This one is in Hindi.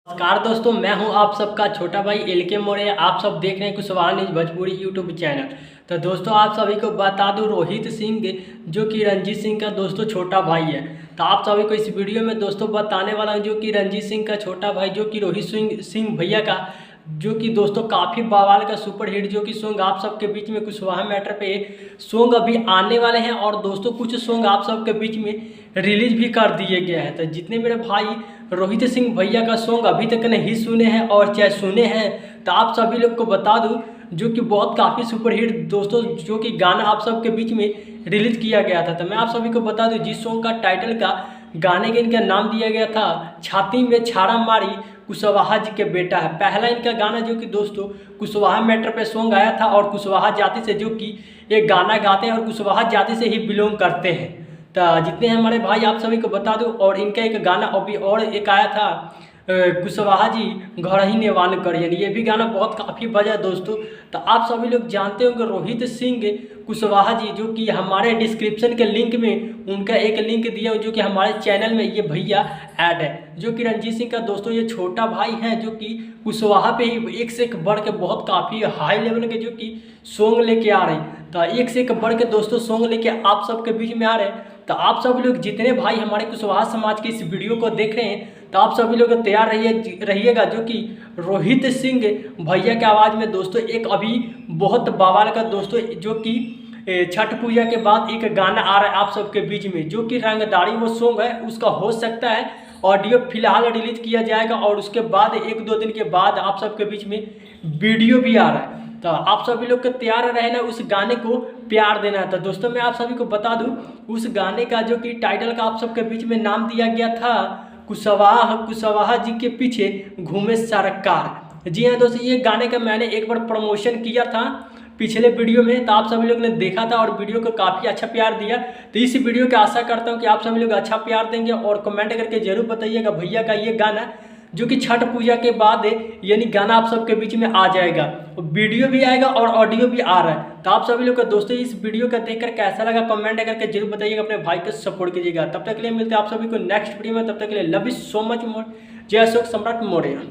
नमस्कार दोस्तों, मैं हूं आप सबका छोटा भाई एलके मोरे। आप सब देख रहे हैं Kushwaha news Bhojpuri YouTube channel. तो दोस्तों आप सभी को बता दूं, रोहित सिंह जो कि रणजीत सिंह का दोस्तों छोटा भाई है। तो आप सभी को इस वीडियो में दोस्तों बताने वाला हूं जो कि रणजीत सिंह का छोटा भाई जो कि रोहित सिंह भैया का जो कि दोस्तों काफ़ी बवाल का सुपर हिट जो कि सॉन्ग आप सबके बीच में कुशवाहा मैटर पे सॉन्ग अभी आने वाले हैं। और दोस्तों कुछ सॉन्ग आप सबके बीच में रिलीज भी कर दिए गए हैं। तो जितने मेरे भाई रोहित सिंह भैया का सॉन्ग अभी तक नहीं सुने हैं और चाहे सुने हैं तो आप सभी लोग को बता दूं जो कि बहुत काफ़ी सुपर हिट दोस्तों जो कि गाना आप सबके बीच में रिलीज किया गया था। तो मैं आप सभी को बता दूं जिस सॉन्ग का टाइटल का गाने के इनका नाम दिया गया था छाती में छाड़ा मारी कुशवाहा जी के बेटा है। पहला इनका गाना जो कि दोस्तों कुशवाहा मैटर पे सॉन्ग आया था और कुशवाहा जाति से जो कि एक गाना गाते हैं और कुशवाहा जाति से ही बिलोंग करते हैं। तो जितने हैं हमारे भाई आप सभी को बता दूं। और इनका एक गाना अभी और एक आया था कुशवाहा जी घर ही नेवान करियन, ये भी गाना बहुत काफ़ी बजा दोस्तों। तो आप सभी लोग जानते हो कि रोहित सिंह कुशवाहा जी जो कि हमारे डिस्क्रिप्शन के लिंक में उनका एक लिंक दिया जो कि हमारे चैनल में ये भैया ऐड है जो कि रणजीत सिंह का दोस्तों ये छोटा भाई हैं जो कि कुशवाहा पे ही एक से एक बढ़ के बहुत काफ़ी हाई लेवल के जो कि सॉन्ग लेके आ रहे हैं। तो एक से एक बढ़ के दोस्तों सॉन्ग लेके आप सबके बीच में आ रहे हैं। तो आप सभी लोग जितने भाई हमारे कुशवाहा समाज के इस वीडियो को देख रहे हैं तो आप सभी लोग तैयार रहिएगा जो कि रोहित सिंह भैया के आवाज़ में दोस्तों एक अभी बहुत बवाल का दोस्तों जो कि छठ पूजा के बाद एक गाना आ रहा है आप सबके बीच में जो कि रंगदारी वो सॉन्ग है। उसका हो सकता है ऑडियो फिलहाल रिलीज किया जाएगा और उसके बाद एक दो दिन के बाद आप सबके बीच में वीडियो भी आ रहा है। तो आप सभी लोग को तैयार रहना उस गाने को प्यार देना है। तो दोस्तों मैं आप सभी को बता दूं उस गाने का जो कि टाइटल का आप सबके बीच में नाम दिया गया था कुशवाहा जी के पीछे घूमे सरकार। जी हाँ दोस्तों, ये गाने का मैंने एक बार प्रमोशन किया था पिछले वीडियो में, तो आप सभी लोग ने देखा था और वीडियो को काफ़ी अच्छा प्यार दिया। तो इस वीडियो की आशा करता हूँ कि आप सभी लोग अच्छा प्यार देंगे और कमेंट करके जरूर बताइएगा भैया का ये गाना जो कि छठ पूजा के बाद यानी गाना आप सबके बीच में आ जाएगा, वीडियो भी आएगा और ऑडियो भी आ रहा है। तो आप सभी लोग को दोस्तों इस वीडियो का देखकर कैसा लगा कमेंट करके जरूर बताइएगा, अपने भाई को सपोर्ट कीजिएगा। तब तक के लिए मिलते हैं आप सभी को नेक्स्ट वीडियो में, तब तक के लिए love you so much more. जय अशोक सम्राट मौर्य।